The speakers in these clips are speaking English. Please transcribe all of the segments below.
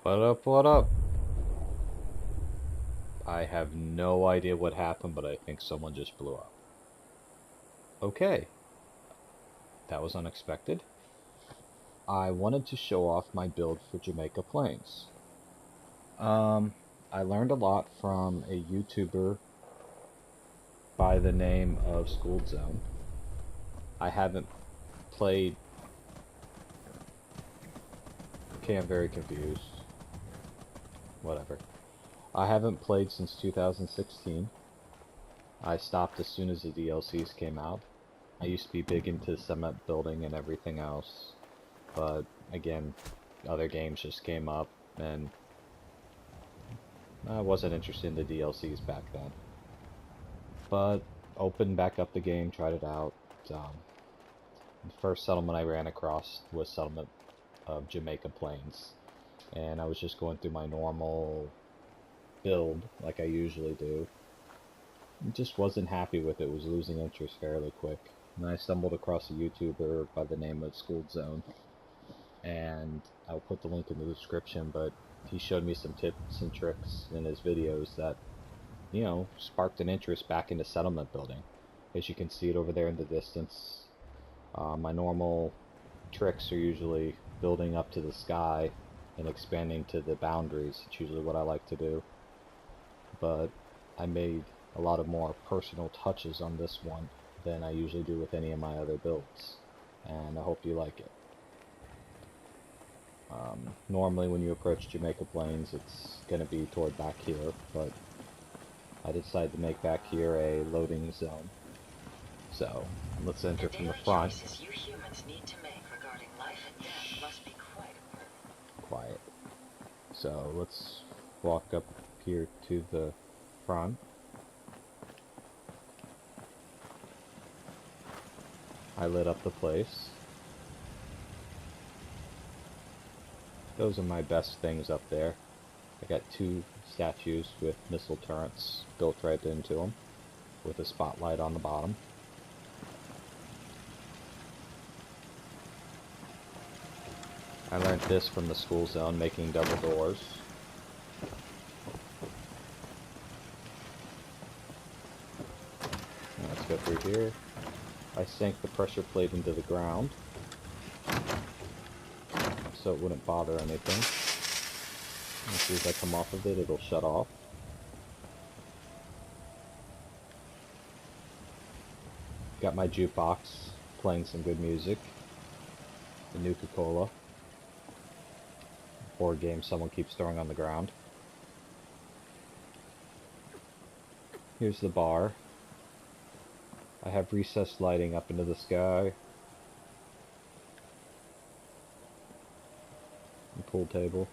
What up, what up? I have no idea what happened, but I think someone just blew up. Okay, that was unexpected. I wanted to show off my build for Jamaica Plains. I learned a lot from a YouTuber by the name of Schooled Zone. I haven't played... Okay, I'm very confused. Whatever. I haven't played since 2016. I stopped as soon as the DLCs came out. I used to be big into cement building and everything else, but again, other games just came up, and I wasn't interested in the DLCs back then. But opened back up the game, tried it out. The first settlement I ran across was settlement of Jamaica Plains, and I was just going through my normal build like I usually do. Just wasn't happy with it, was losing interest fairly quick. And I stumbled across a YouTuber by the name of Schooled Zone, and I'll put the link in the description, but he showed me some tips and tricks in his videos that, you know, sparked an interest back into settlement building. As you can see it over there in the distance, my normal tricks are usually building up to the sky and expanding to the boundaries. It's usually what I like to do, but I made a lot of more personal touches on this one than I usually do with any of my other builds, and I hope you like it. Normally when you approach Jamaica Plains, it's going to be toward back here, but I decided to make back here a loading zone. So let's enter from the front. The choices you humans need to make regarding life and death must be quite important. Quiet. So let's walk up here to the front. I lit up the place. Those are my best things up there. I got two statues with missile turrets built right into them, with a spotlight on the bottom. I learned this from the school zone, making double doors. Now let's go through here. I sank the pressure plate into the ground so it wouldn't bother anything. As soon as I come off of it, it'll shut off. Got my jukebox playing some good music. The Nuka-Cola. Board game someone keeps throwing on the ground. Here's the bar. I have recessed lighting up into the sky. And pool table.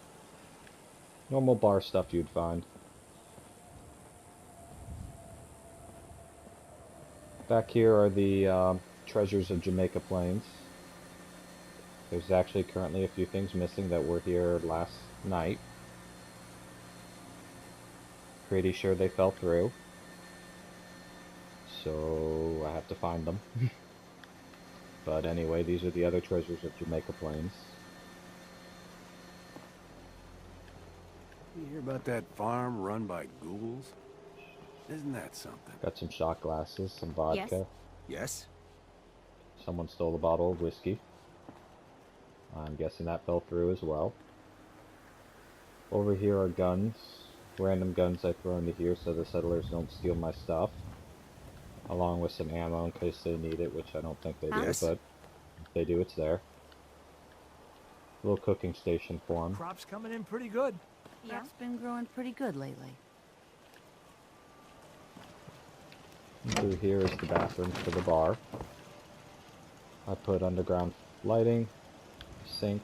Normal bar stuff you'd find. Back here are the treasures of Jamaica Plains. There's actually currently a few things missing that were here last night. Pretty sure they fell through. So I have to find them. But anyway, these are the other treasures of Jamaica Plains. You hear about that farm run by ghouls? Isn't that something? Got some shot glasses, some vodka. Yes? Someone stole a bottle of whiskey. I'm guessing that fell through as well. Over here are guns. Random guns I throw into here so the settlers don't steal my stuff. Along with some ammo in case they need it, which I don't think they do, Yes. but if they do, it's there. Little cooking station for them. Crop's coming in pretty good. Yeah, it's been growing pretty good lately. Through here is the bathroom for the bar. I put underground lighting, sink.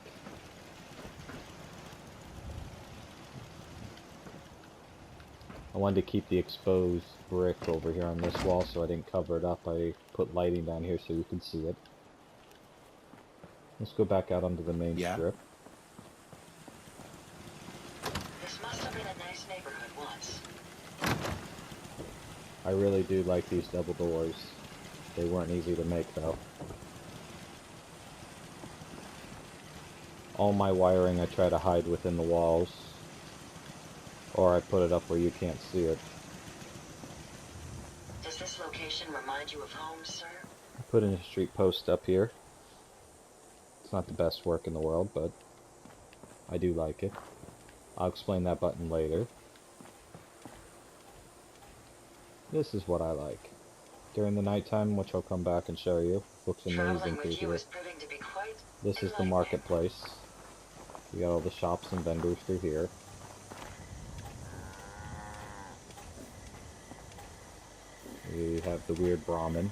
I wanted to keep the exposed brick over here on this wall, so I didn't cover it up. I put lighting down here so you can see it. Let's go back out onto the main strip. This must have been a nice neighborhood once. I really do like these double doors. They weren't easy to make though. All my wiring I try to hide within the walls, or I put it up where you can't see it. Does this location remind you of home, sir? I put in a street post up here. It's not the best work in the world, but I do like it. I'll explain that button later. This is what I like. During the nighttime, which I'll come back and show you, looks amazing through here. This is the marketplace. We got all the shops and vendors through here. We have the weird Brahmin.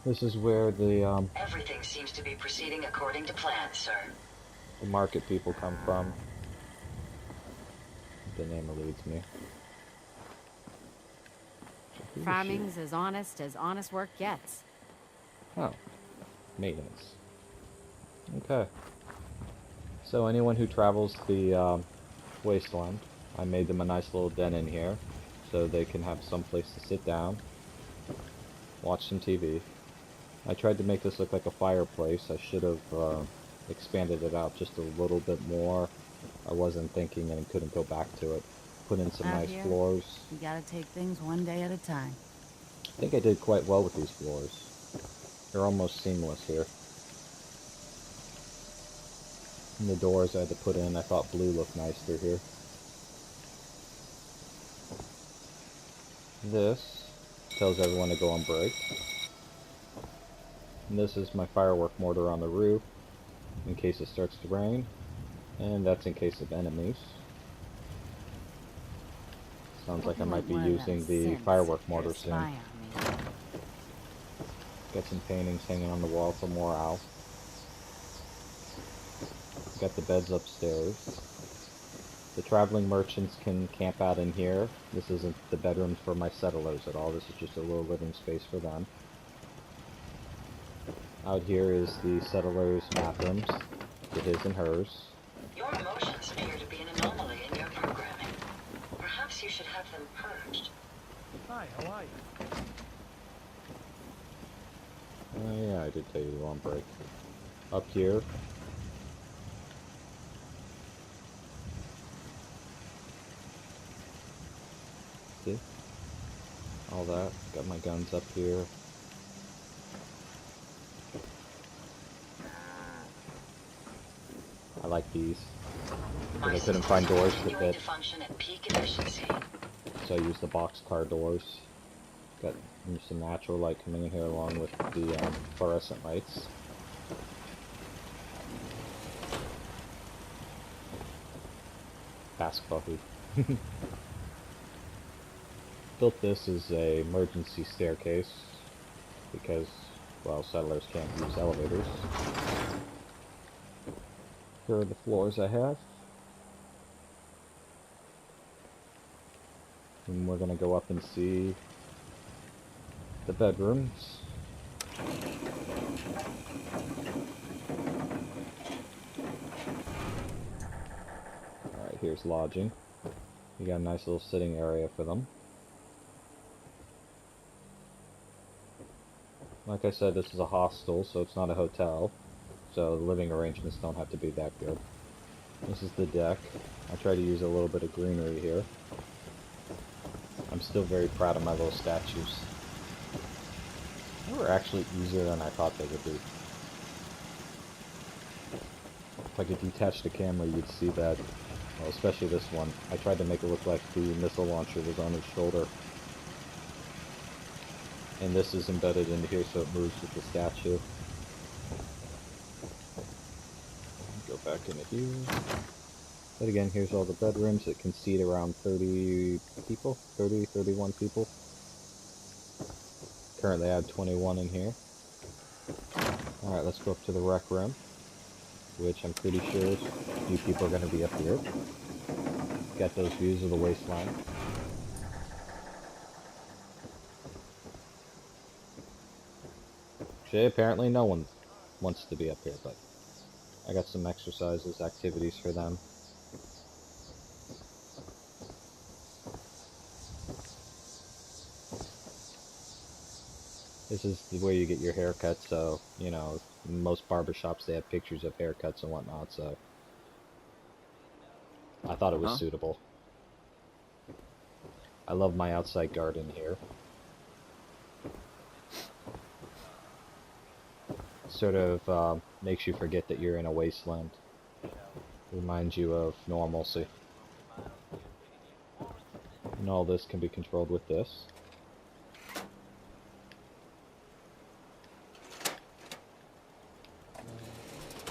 This is where the Everything seems to be proceeding according to plan, sir. the market people come from. The name eludes me. Farming's as honest work gets. Oh, maintenance. Okay. So anyone who travels the wasteland, I made them a nice little den in here, so they can have some place to sit down, watch some TV. I tried to make this look like a fireplace. I should have expanded it out just a little bit more. I wasn't thinking and couldn't go back to it. Put in some nice floors. You gotta take things one day at a time. I think I did quite well with these floors. They're almost seamless here. And the doors I had to put in, I thought blue looked nice through here. This tells everyone to go on break. And this is my firework mortar on the roof, in case it starts to rain. And that's in case of enemies. Sounds like I might be using the firework mortar soon. Got some paintings hanging on the wall for morale. Got the beds upstairs. The traveling merchants can camp out in here. This isn't the bedrooms for my settlers at all. This is just a little living space for them. Out here is the settlers' bathrooms, for his and hers. Your emotions appear to be an anomaly in your programming. Perhaps you should have them purged. Hi, how are you? Yeah, I did tell you to go on break. Up here. See? All that. Got my guns up here. I like these. Because I couldn't find doors to fit. So I used the boxcar doors. Got some natural light coming in here along with the fluorescent lights. Basketball hoop. Built this as a emergency staircase because, well, settlers can't use elevators. Here are the floors I have. And we're gonna go up and see the bedrooms. Alright, here's lodging. You got a nice little sitting area for them. Like I said, this is a hostel, so it's not a hotel. So the living arrangements don't have to be that good. This is the deck. I try to use a little bit of greenery here. I'm still very proud of my little statues. They were actually easier than I thought they would be. If I could detach the camera, you'd see that. Well, especially this one. I tried to make it look like the missile launcher was on his shoulder. And this is embedded into here so it moves with the statue. Go back into here. But again, here's all the bedrooms. It can seat around 30 people, 30, 31 people. Currently I have 21 in here. Alright, let's go up to the rec room, which I'm pretty sure you people are going to be up here. Got those views of the wasteland. Okay, apparently no one wants to be up here, but I got some exercises, activities for them. This is where you get your haircut, so, you know, in most barbershops they have pictures of haircuts and whatnot, so I thought it was suitable. I love my outside garden here. Sort of makes you forget that you're in a wasteland. Reminds you of normalcy. And all this can be controlled with this.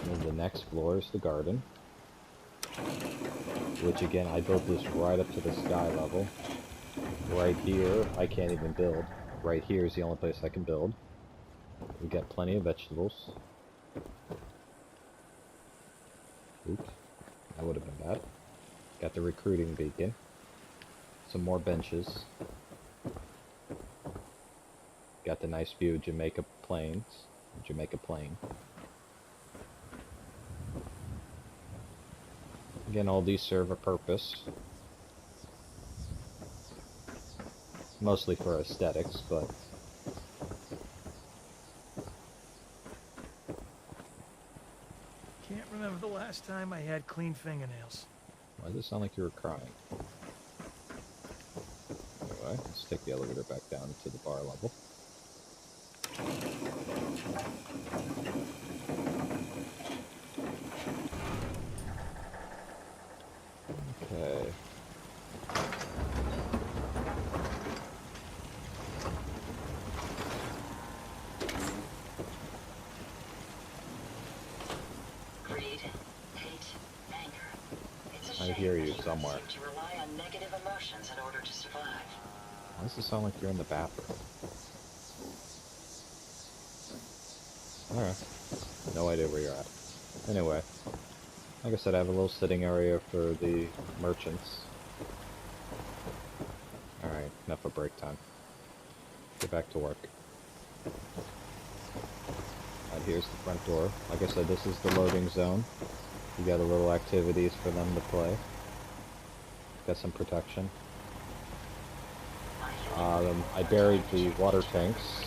And then the next floor is the garden. Which again, I built this right up to the sky level. Right here, I can't even build. Right here is the only place I can build. We got plenty of vegetables. Oops, that would have been bad. Got the recruiting beacon. Some more benches. Got the nice view of Jamaica Plains. Jamaica Plain. Again, all these serve a purpose. Mostly for aesthetics, but Can't remember the last time I had clean fingernails. why does it sound like you were crying? Anyway, let's take the elevator back down to the bar level. Okay. Greed, hate, anger. It's a I shame hear that you humans somewhere. seem to rely on negative emotions in order to survive. Why does it sound like you're in the bathroom? Alright. No idea where you're at. Anyway. Like I said, I have a little sitting area for the merchants. Alright, enough of break time. Get back to work. Alright, here's the front door. Like I said, this is the loading zone. You got a little activities for them to play. Got some protection. I buried the water tanks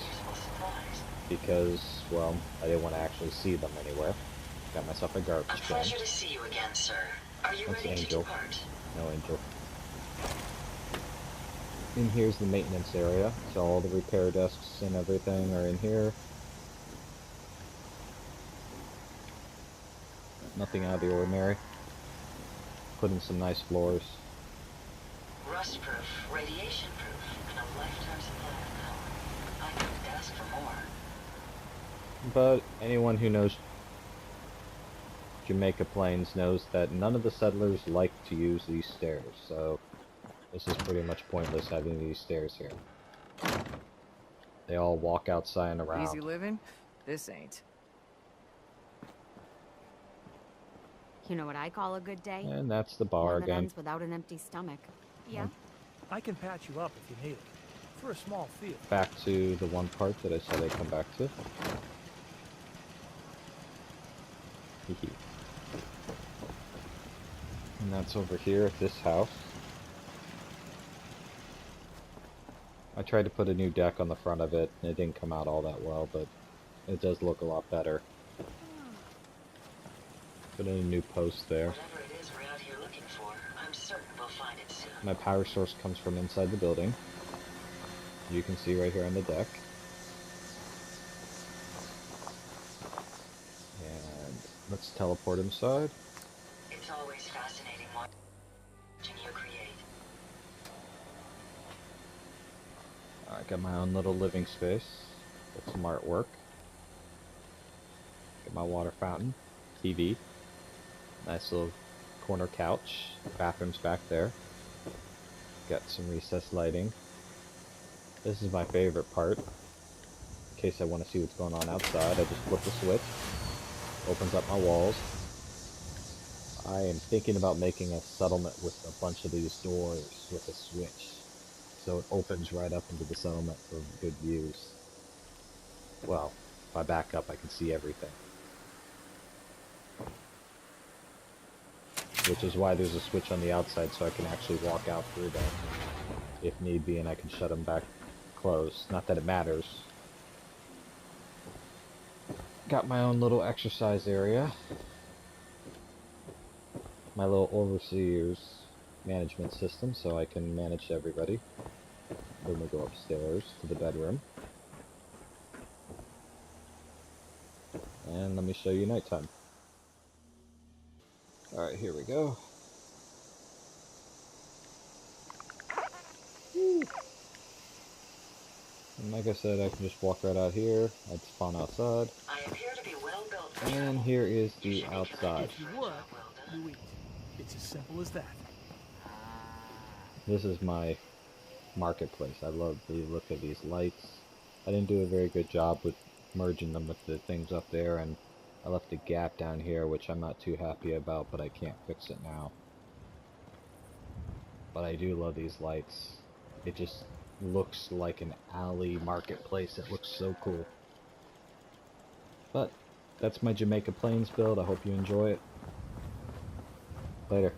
because, well, I didn't want to actually see them anywhere. Got myself a A garbage can. pleasure to see you again, sir. Are you That's ready to Angel. depart? No Angel. And here's the maintenance area. So all the repair desks and everything are in here. Nothing out of the ordinary. Put in some nice floors. Rust-proof, radiation-proof, and a lifetime supply of power. I couldn't ask for more. But anyone who knows Jamaica Plains knows that none of the settlers like to use these stairs, so this is pretty much pointless having these stairs here. They all walk outside and around. Easy living? This ain't. You know what I call a good day? And that's the bar One that again. ends without an empty stomach. Yeah. I can patch you up if you need it. For a small fee. Back to the one part that I said I'd come back to. Hehe. And that's over here at this house. I tried to put a new deck on the front of it, and it didn't come out all that well, but it does look a lot better. Put in a new post there. Whatever it is we're out here looking for, I'm certain we'll find it soon. My power source comes from inside the building. You can see right here on the deck. And let's teleport inside. It's always fascinating watching you create. I got my own little living space. Got some artwork. Got my water fountain. TV. Nice little corner couch. Bathroom's back there. Got some recessed lighting. This is my favorite part. In case I want to see what's going on outside, I just flip the switch. Opens up my walls. I am thinking about making a settlement with a bunch of these doors with a switch. So it opens right up into the settlement for good views. Well, if I back up, I can see everything. Which is why there's a switch on the outside, so I can actually walk out through them if need be, and I can shut them back closed. Not that it matters, got my own little exercise area. My little overseer's management system, so I can manage everybody. Then we go upstairs to the bedroom. And let me show you nighttime. Alright, here we go. Woo. And like I said, I can just walk right out here. I'd spawn outside. I appear to be well built for And travel. here is You the should be outside. If you work, you eat. It's as simple as that. This is my marketplace. I love the look of these lights. I didn't do a very good job with merging them with the things up there, and I left a gap down here which I'm not too happy about, but I can't fix it now. But I do love these lights. It just looks like an alley marketplace. It looks so cool. But that's my Jamaica Plains build. I hope you enjoy it. Later.